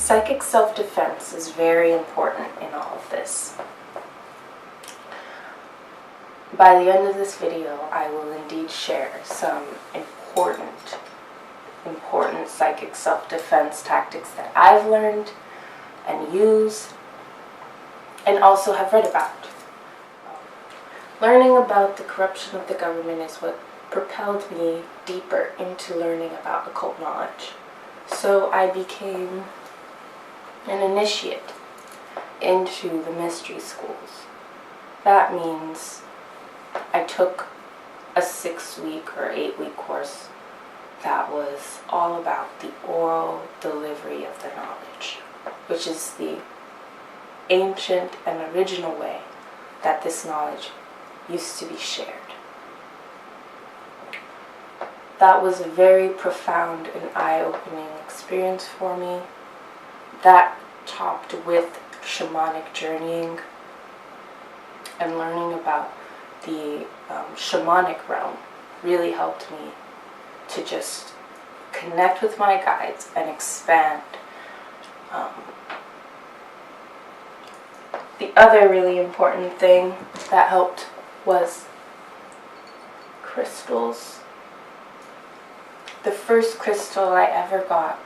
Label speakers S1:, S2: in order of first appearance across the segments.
S1: Psychic self-defense is very important in all of this. By the end of this video, I will indeed share some important psychic self-defense tactics that I've learned and use and also have read about. Learning about the corruption of the government is what propelled me deeper into learning about occult knowledge. So I became an initiate into the mystery schools. That means I took a 6-week or 8-week course that was all about the oral delivery of the knowledge, which is the ancient and original way that this knowledge used to be shared. That was a very profound and eye-opening experience for me. That topped with shamanic journeying and learning about the shamanic realm really helped me to just connect with my guides and expand. The other really important thing that helped was crystals. The first crystal I ever got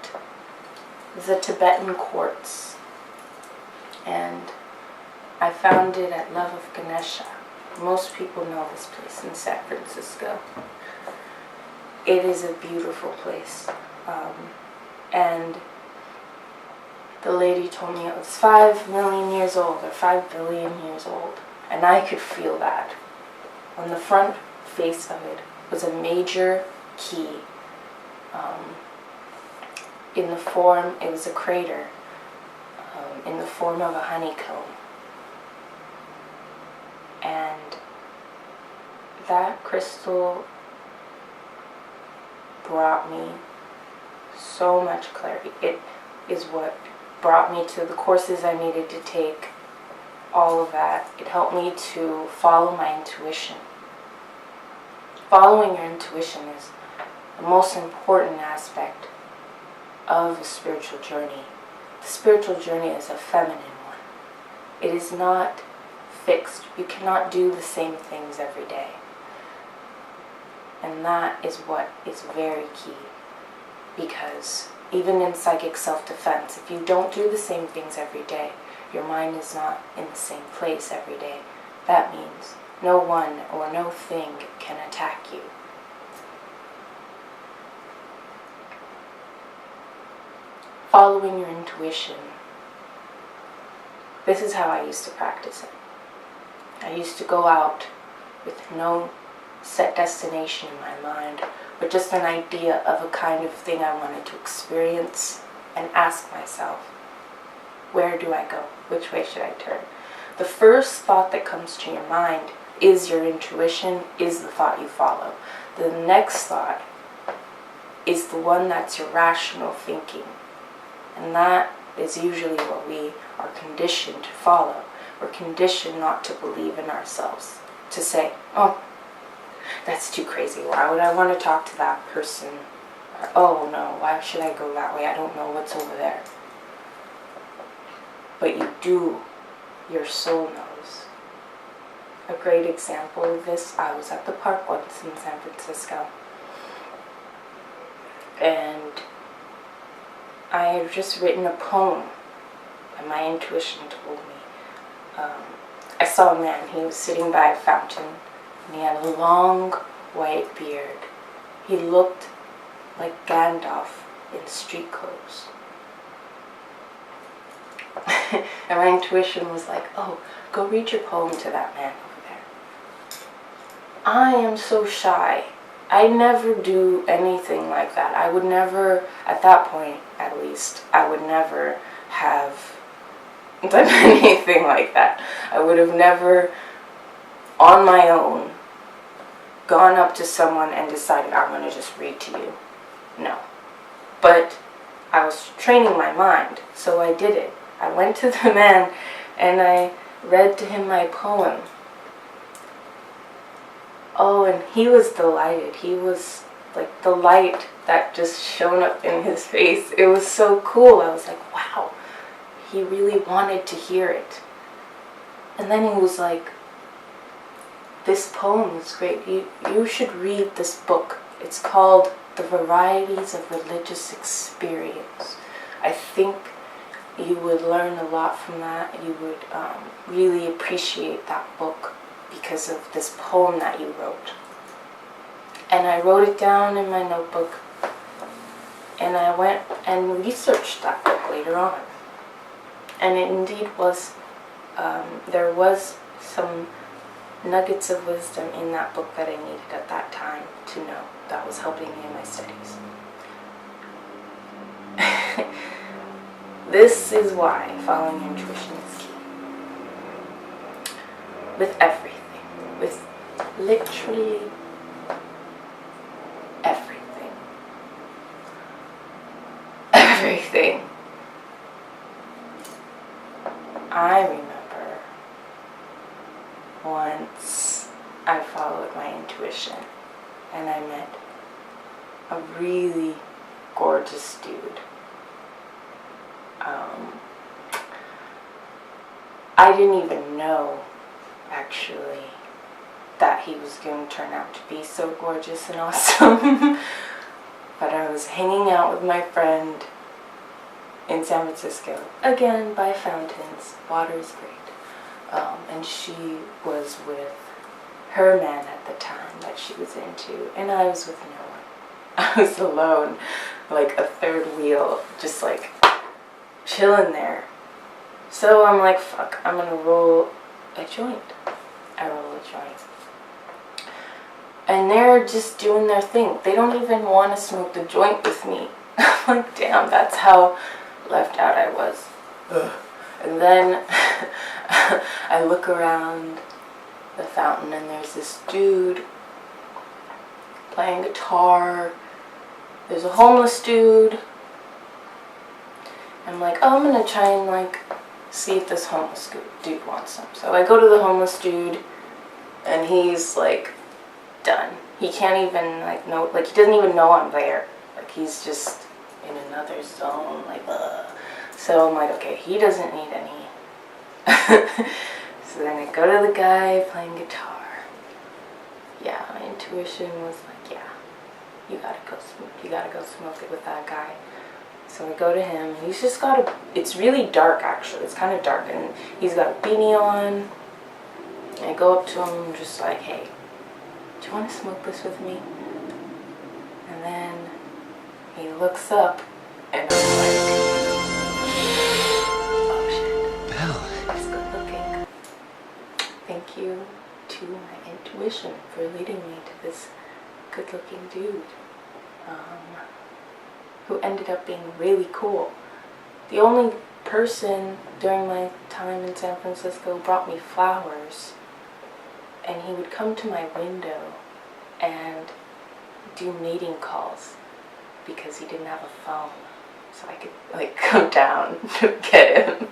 S1: was a Tibetan quartz, and I found it at Love of Ganesha. Most people know this place in San Francisco. It is a beautiful place, and the lady told me it was 5 million years old or 5 billion years old, and I could feel that. On the front face of it was a major key. In the form, it was a crater, in the form of a honeycomb. And that crystal brought me so much clarity. It is what brought me to the courses I needed to take, all of that. It helped me to follow my intuition. Following your intuition is the most important aspect of a spiritual journey. The spiritual journey is a feminine one. It is not fixed. You cannot do the same things every day. And that is what is very key. Because even in psychic self-defense, if you don't do the same things every day, your mind is not in the same place every day. That means no one or no thing can attack you. Following your intuition. This is how I used to practice it. I used to go out with no set destination in my mind, but just an idea of a kind of thing I wanted to experience, and ask myself, where do I go? Which way should I turn? The first thought that comes to your mind is your intuition, is the thought you follow. The next thought is the one that's your rational thinking. And that is usually what we are conditioned to follow. We're conditioned not to believe in ourselves. To say, oh, that's too crazy. Why would I want to talk to that person? Or, oh no, why should I go that way? I don't know what's over there. But you do. Your soul knows. A great example of this, I was at the park once in San Francisco. And I had just written a poem, and my intuition told me. I saw a man. He was sitting by a fountain, and he had a long white beard. He looked like Gandalf in street clothes. And my intuition was like, oh, go read your poem to that man over there. I am so shy. I never do anything like that. I would never, at that point at least, I would never have done anything like that. I would have never, on my own, gone up to someone and decided, I'm going to just read to you. No. But I was training my mind, so I did it. I went to the man and I read to him my poem. Oh, and he was delighted. He was like the light that just shone up in his face. It was so cool. I was like, wow, he really wanted to hear it. And then he was like, this poem is great. You should read this book. It's called The Varieties of Religious Experience. I think you would learn a lot from that. You would really appreciate that book because of this poem that you wrote. And I wrote it down in my notebook, and I went and researched that book later on. And it indeed was, there was some nuggets of wisdom in that book that I needed at that time to know that was helping me in my studies. This is why following intuition is key. With everything. With literally everything. Everything. I remember once I followed my intuition and I met a really gorgeous dude. I didn't even know, actually, that he was going to turn out to be so gorgeous and awesome. But I was hanging out with my friend in San Francisco, again by fountains. Water is great. And she was with her man at the time that she was into, and I was with no one. I was alone, like a third wheel, just like chilling there. So I'm like, fuck, I'm gonna roll a joint. I roll a joint. And they're just doing their thing. They don't even want to smoke the joint with me. I'm like, damn, that's how left out I was. Ugh. And then I look around the fountain and there's this dude playing guitar. There's a homeless dude. I'm like, oh, I'm gonna try and like see if this homeless dude wants some. So I go to the homeless dude and he's like done. He can't even like know, like he doesn't even know I'm there. Like he's just in another zone, like So I'm like, okay, he doesn't need any. So then I go to the guy playing guitar. Yeah, my intuition was like, yeah, you gotta go smoke it with that guy. So I go to him, and he's just got it's really dark actually, it's kind of dark, and he's got a beanie on. And I go up to him, just like, hey, do you want to smoke this with me? And then he looks up, and I'm like, oh shit. Belle. He's good looking. Thank you to my intuition for leading me to this good looking dude. Who ended up being really cool. The only person during my time in San Francisco brought me flowers, and he would come to my window and do mating calls because he didn't have a phone, so I could like come down to get him.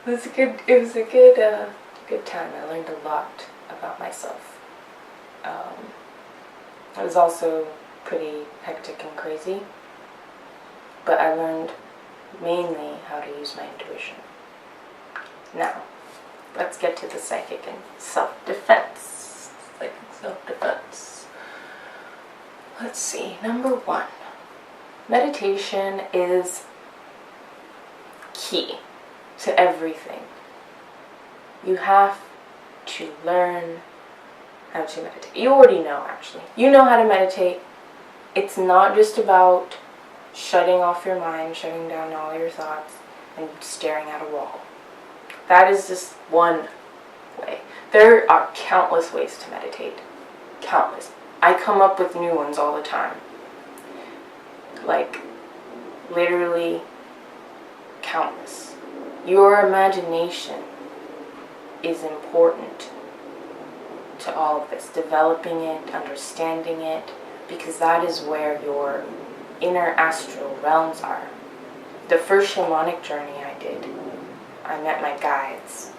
S1: It was a good time. I learned a lot about myself. It was also pretty hectic and crazy, but I learned mainly how to use my intuition. Now, let's get to the psychic and self-defense. Psychic self-defense. Let's see, number 1. Meditation is key to everything. You have to learn how to meditate. You already know, actually. You know how to meditate. It's not just about shutting off your mind, shutting down all your thoughts, and staring at a wall. That is just one way. There are countless ways to meditate. Countless. I come up with new ones all the time. Like, literally countless. Your imagination is important to all of this. Developing it, understanding it, because that is where your inner astral realms are. The first shamanic journey I did, I met my guides,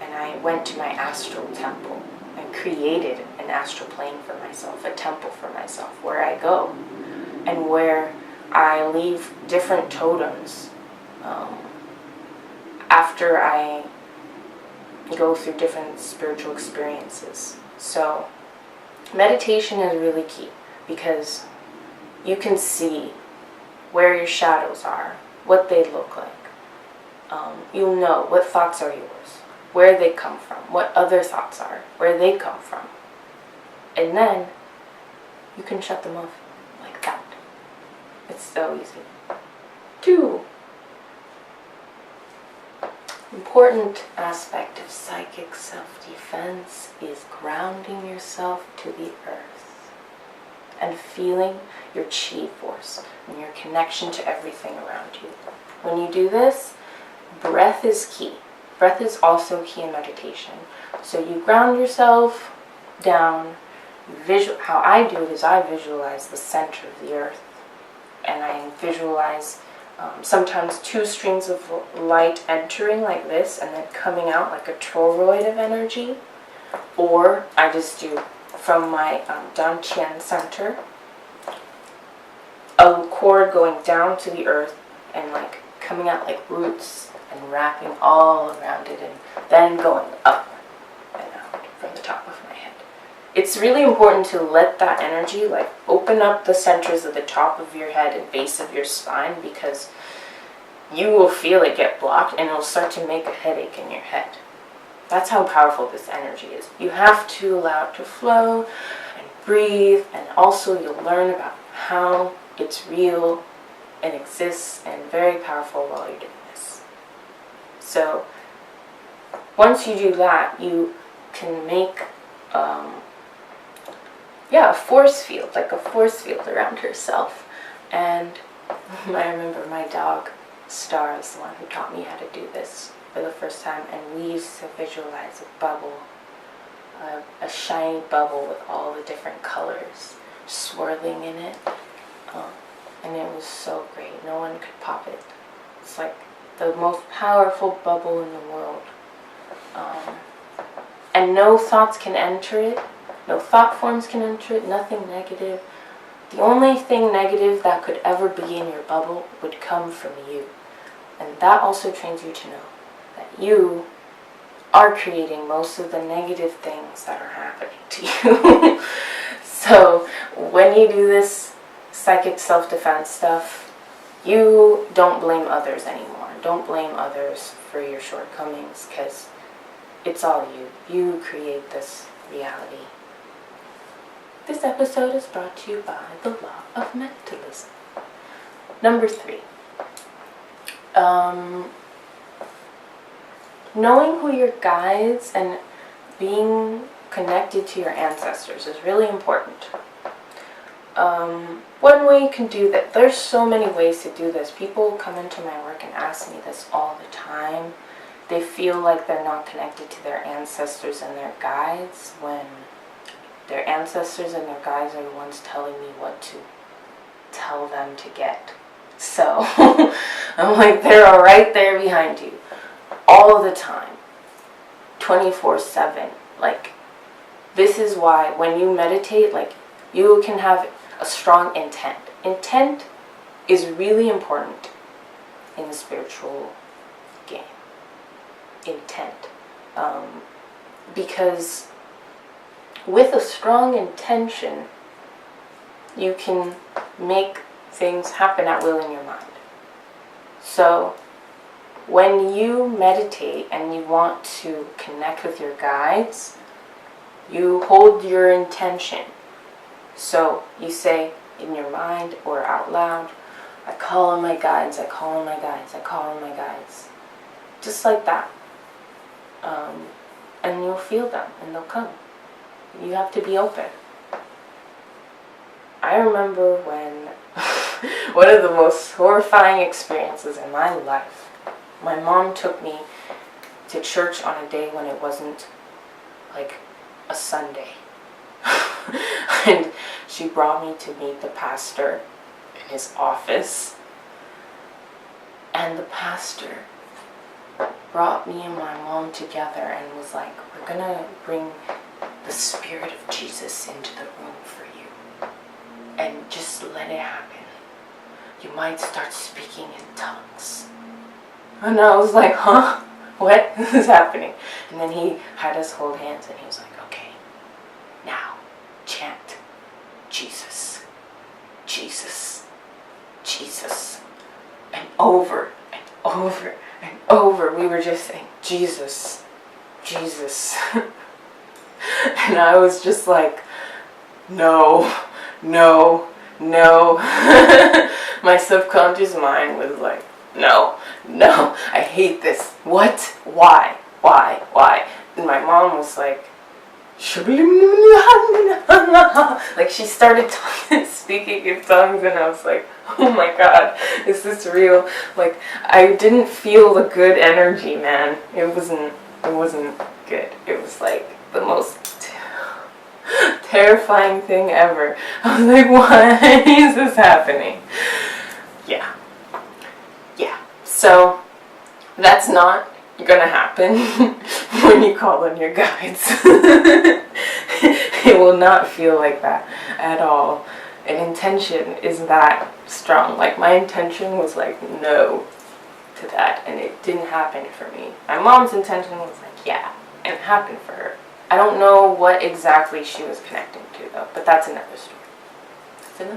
S1: and I went to my astral temple and created an astral plane for myself, a temple for myself, where I go and where I leave different totems after I go through different spiritual experiences. So meditation is really key because you can see where your shadows are, what they look like. You'll know what thoughts are yours, where they come from, what other thoughts are, where they come from. And then you can shut them off like that. It's so easy. 2. Important aspect of psychic self-defense is grounding yourself to the earth and feeling your chi force and your connection to everything around you. When you do this, breath is key. Breath is also key in meditation. So you ground yourself down. How I do it is I visualize the center of the earth, and I visualize sometimes 2 streams of light entering like this and then coming out like a toroid of energy. Or I just do from my Dantian center a cord going down to the earth and like coming out like roots and wrapping all around it and then going up and out from the top of my head. It's really important to let that energy like open up the centers of the top of your head and base of your spine, because you will feel it get blocked and it'll start to make a headache in your head. That's how powerful this energy is. You have to allow it to flow and breathe, and also you'll learn about how it's real and exists and very powerful while you're doing this. So once you do that, you can make a force field, like a force field around herself. And I remember my dog Star is the one who taught me how to do this for the first time, and we used to visualize a bubble, a shiny bubble with all the different colors swirling in it, and it was so great. No one could pop it. It's like the most powerful bubble in the world, and no thoughts can enter it, no thought forms can enter it, nothing negative. The only thing negative that could ever be in your bubble would come from you. And that also trains you to know that you are creating most of the negative things that are happening to you. So when you do this psychic self-defense stuff, you don't blame others anymore. Don't blame others for your shortcomings, because it's all you. You create this reality. This episode is brought to you by the law of mentalism. Number 3. Knowing who your guides and being connected to your ancestors is really important. One way you can do that, there's so many ways to do this. People come into my work and ask me this all the time. They feel like they're not connected to their ancestors and their guides when their ancestors and their guides are the ones telling me what to tell them to get. So I'm like, they're right there behind you all the time, 24/7. Like, this is why when you meditate, like, you can have a strong intent. Intent is really important in the spiritual game. Intent. Because with a strong intention, you can make things happen at will in your mind. So when you meditate and you want to connect with your guides, you hold your intention. So you say in your mind or out loud, I call on my guides, I call on my guides, I call on my guides. Just like that. And you'll feel them and they'll come. You have to be open. I remember when one of the most horrifying experiences in my life, my mom took me to church on a day when it wasn't like a Sunday. And she brought me to meet the pastor in his office. And the pastor brought me and my mom together and was like, we're gonna bring the Spirit of Jesus into the room for you. And just let it happen. You might start speaking in tongues. And I was like, huh? What is happening? And then he had us hold hands and he was like, okay, now chant Jesus, Jesus, Jesus. And over and over and over we were just saying Jesus, Jesus. And I was just like, no, no, no. My subconscious mind was like, no, no, I hate this. What? Why? And my mom was like, like she started speaking in tongues, and I was like, oh my God, is this real? Like, I didn't feel the good energy, man. It wasn't good. It was like the most terrifying thing ever. I was like, why is this happening? Yeah. So that's not gonna happen when you call on your guides. It will not feel like that at all. An intention is that strong. Like, my intention was like no to that, and it didn't happen for me. My mom's intention was like yeah, and it happened for her. I don't know what exactly she was connecting to though, but that's another story. That's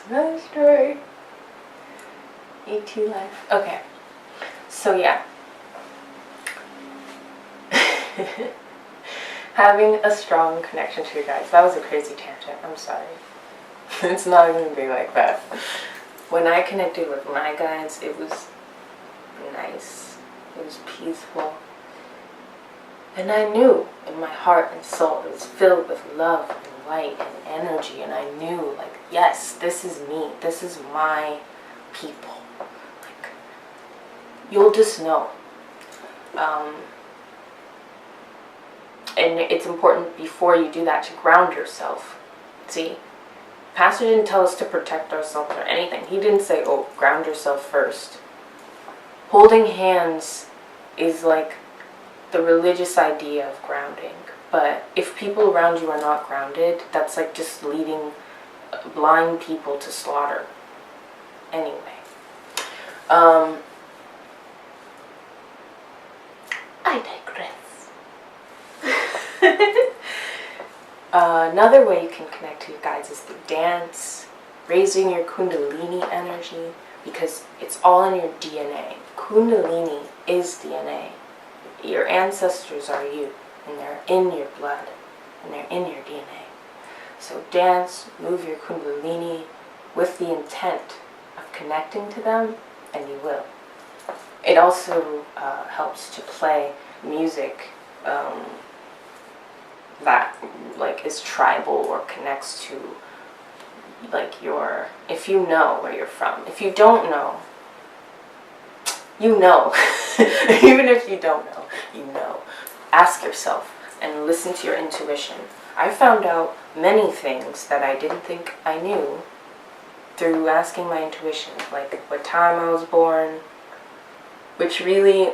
S1: another story. ET life. Okay. So yeah. Having a strong connection to your guides. That was a crazy tangent. I'm sorry. It's not going to be like that. When I connected with my guides, it was nice. It was peaceful. And I knew in my heart and soul it was filled with love and light and energy. And I knew, like, yes, this is me. This is my people. Like, you'll just know. And it's important before you do that to ground yourself. See? Pastor didn't tell us to protect ourselves or anything. He didn't say, oh, ground yourself first. Holding hands is like the religious idea of grounding. But if people around you are not grounded, that's like just leading blind people to slaughter. Anyway. I digress. Another way you can connect to your guides is through dance, raising your Kundalini energy, because it's all in your DNA. Kundalini is DNA. Your ancestors are you, and they're in your blood, and they're in your DNA. So dance, move your Kundalini with the intent of connecting to them, and you will. It also helps to play music that like is tribal or connects to like your, if you know where you're from. If you don't know, you know. Even if you don't know, you know. Ask yourself and listen to your intuition. I found out many things that I didn't think I knew through asking my intuition, like what time I was born, which really,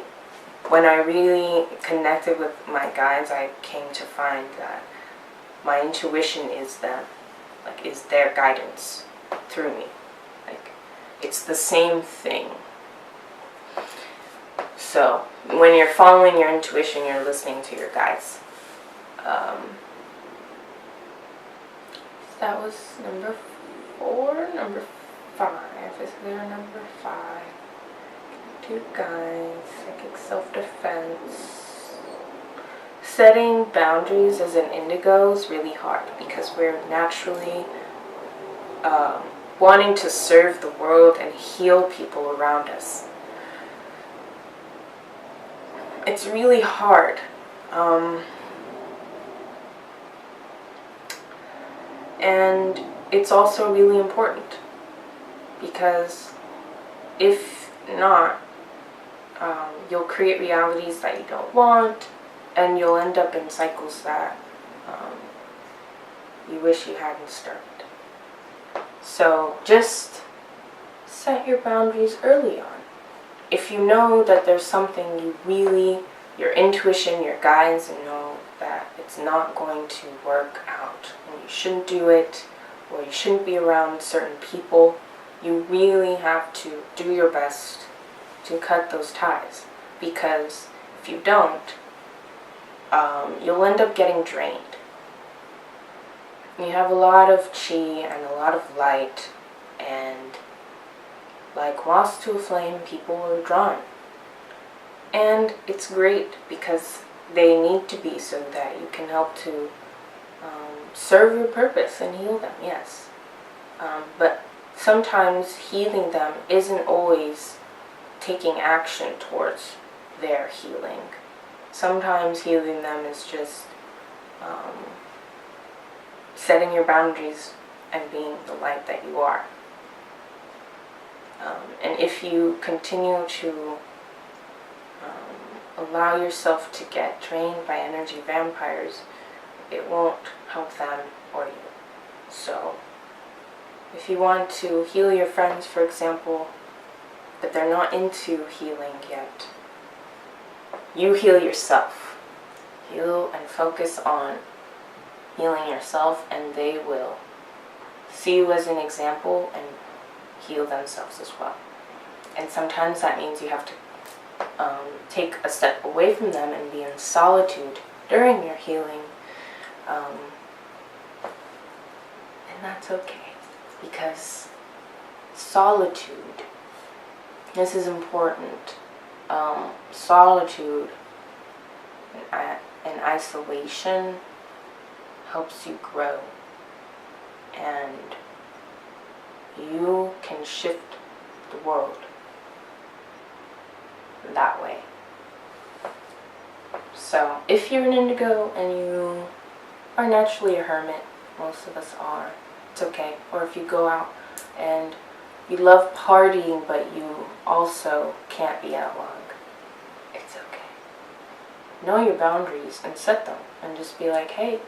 S1: when I really connected with my guides, I came to find that my intuition is them, like is their guidance through me. Like, it's the same thing. So when you're following your intuition, you're listening to your guides. That was number 4. Number 5. Is there a number 5? Two guides, psychic self-defense. Setting boundaries as an indigo is really hard because we're naturally wanting to serve the world and heal people around us. It's really hard. And it's also really important because if not, you'll create realities that you don't want, and you'll end up in cycles that you wish you hadn't started. So just set your boundaries early on. If you know that there's something you really, your intuition, your guides know that it's not going to work out and you shouldn't do it, or you shouldn't be around certain people, you really have to do your best to cut those ties, because if you don't, you'll end up getting drained. You have a lot of chi and a lot of light, and like moths to a flame, people are drawn. And it's great because they need to be, so that you can help to serve your purpose and heal them, yes. But sometimes healing them isn't always taking action towards their healing. Sometimes healing them is just setting your boundaries and being the light that you are. And if you continue to allow yourself to get drained by energy vampires, it won't help them or you. So if you want to heal your friends, for example, but they're not into healing yet, you heal yourself. Heal and focus on healing yourself, and they will see you as an example and heal themselves as well. And sometimes that means you have to take a step away from them and be in solitude during your healing. And that's okay, because solitude, this is important, solitude and isolation helps you grow, and you can shift the world that way. So if you're an indigo and you are naturally a hermit, most of us are, it's okay. Or if you go out and you love partying but you also can't be out long, it's okay. Know your boundaries and set them, and just be like, hey,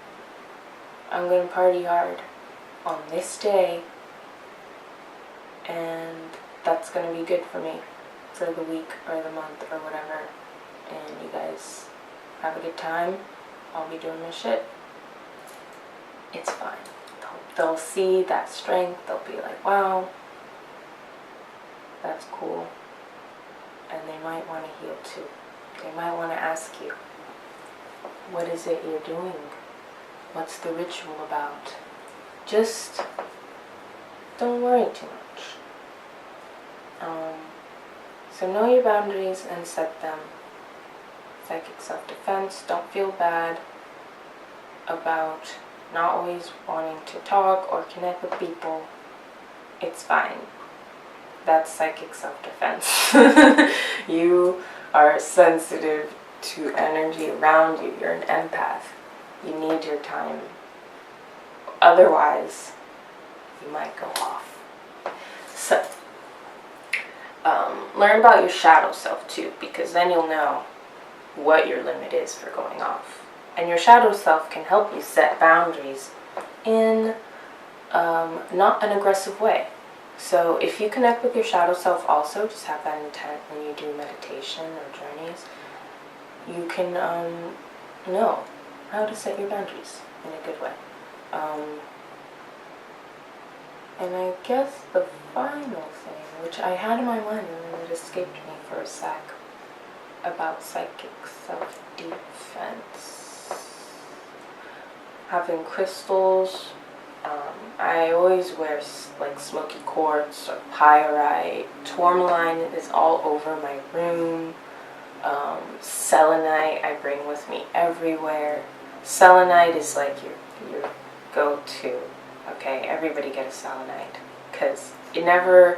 S1: I'm going to party hard on this day, and that's going to be good for me for the week or the month or whatever, and you guys have a good time. I'll be doing my shit. It's fine. They'll see that strength. They'll be like, wow, that's cool. And they might want to heal too. They might want to ask you, what is it you're doing? What's the ritual about? Just don't worry too much. So know your boundaries and set them. Psychic self-defense. Don't feel bad about not always wanting to talk or connect with people. It's fine. That's psychic self-defense. You are sensitive to energy around you. You're an empath. You need your time. Otherwise, you might go off. So, learn about your shadow self too, because then you'll know what your limit is for going off. And your shadow self can help you set boundaries in not an aggressive way. So if you connect with your shadow self also, just have that intent when you do meditation or journeys, you can know how to set your boundaries in a good way. And I guess the final thing, which I had in my mind and then it escaped me for a sec, about psychic self-defense. Having crystals. I always wear like smoky quartz or pyrite. Tourmaline is all over my room. Selenite I bring with me everywhere. Selenite is like your go-to. Okay, everybody get a selenite, because it never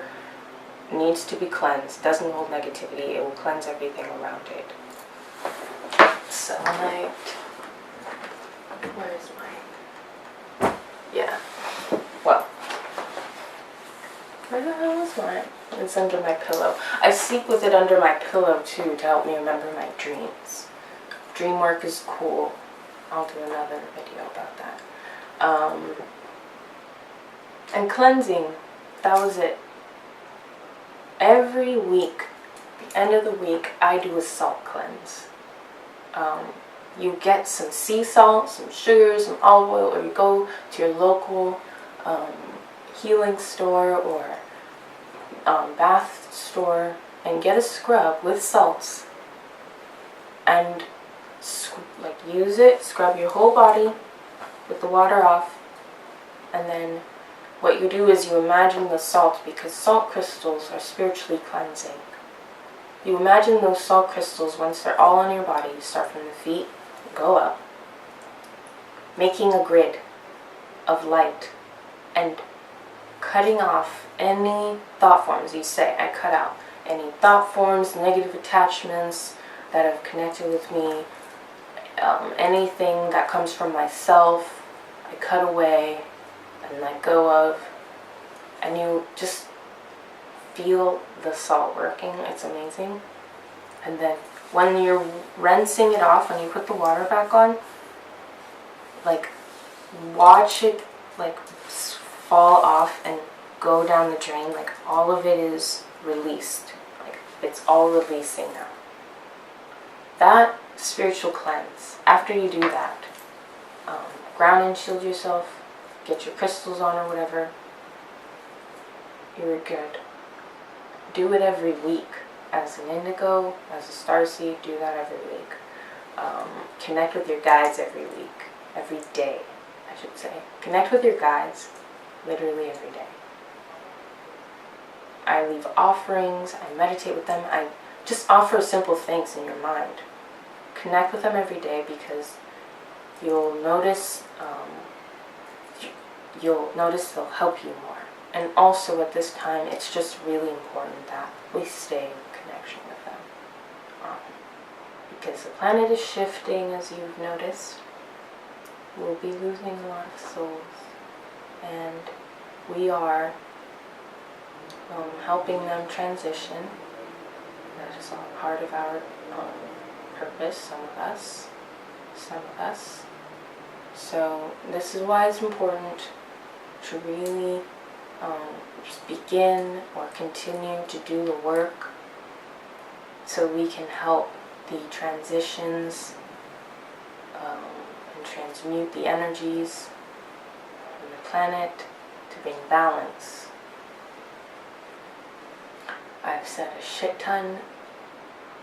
S1: needs to be cleansed. It doesn't hold negativity. It will cleanse everything around it. Selenite. Where is mine? Yeah. Well, where the hell is mine? It's under my pillow. I sleep with it under my pillow too to help me remember my dreams. Dream work is cool. I'll do another video about that. And cleansing, that was it. Every week, the end of the week, I do a salt cleanse. You get some sea salt, some sugar, some olive oil, or you go to your local healing store or bath store and get a scrub with salts and use it, scrub your whole body with the water off, and then what you do is you imagine the salt, because salt crystals are spiritually cleansing. You imagine those salt crystals, once they're all on your body, you start from the feet, go up, making a grid of light and cutting off any thought forms. You say, I cut out any thought forms, negative attachments that have connected with me, anything that comes from myself, I cut away and let go of. And you just feel the salt working. It's amazing. And then when you're rinsing it off, when you put the water back on, like, watch it like fall off and go down the drain. Like, all of it is released. Like, it's all releasing now. That spiritual cleanse, after you do that, ground and shield yourself, get your crystals on or whatever, you're good. Do it every week. As an indigo, as a starseed, do that every week. Connect with your guides every week. Every day, I should say. Connect with your guides literally every day. I leave offerings, I meditate with them, I just offer simple things in your mind. Connect with them every day, because you'll notice they'll help you more. And also at this time, it's just really important that we stay in connection with them. Because the planet is shifting, as you've noticed. We'll be losing a lot of souls. And we are helping them transition. That is all part of our purpose, some of us. So this is why it's important to really begin or continue to do the work, so we can help the transitions and transmute the energies on the planet to bring balance. I've said a shit ton.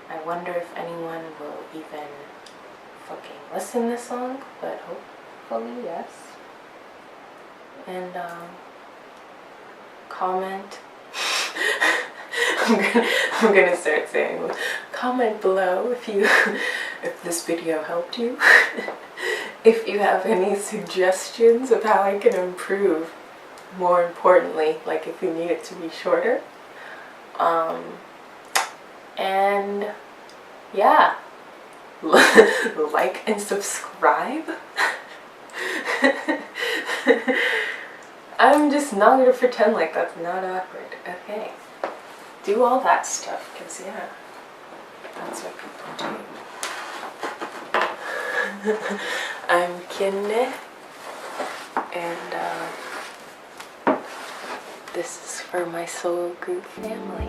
S1: I wonder if anyone will even fucking listen this long, but hopefully yes. And comment. I'm gonna start saying, comment below if this video helped you. If you have any suggestions of how I can improve, more importantly, like if you need it to be shorter. And yeah, like and subscribe. I'm just not gonna pretend like that's not awkward. Okay, do all that stuff, because yeah, that's what people do. I'm Kinne, and this is for my soul group family.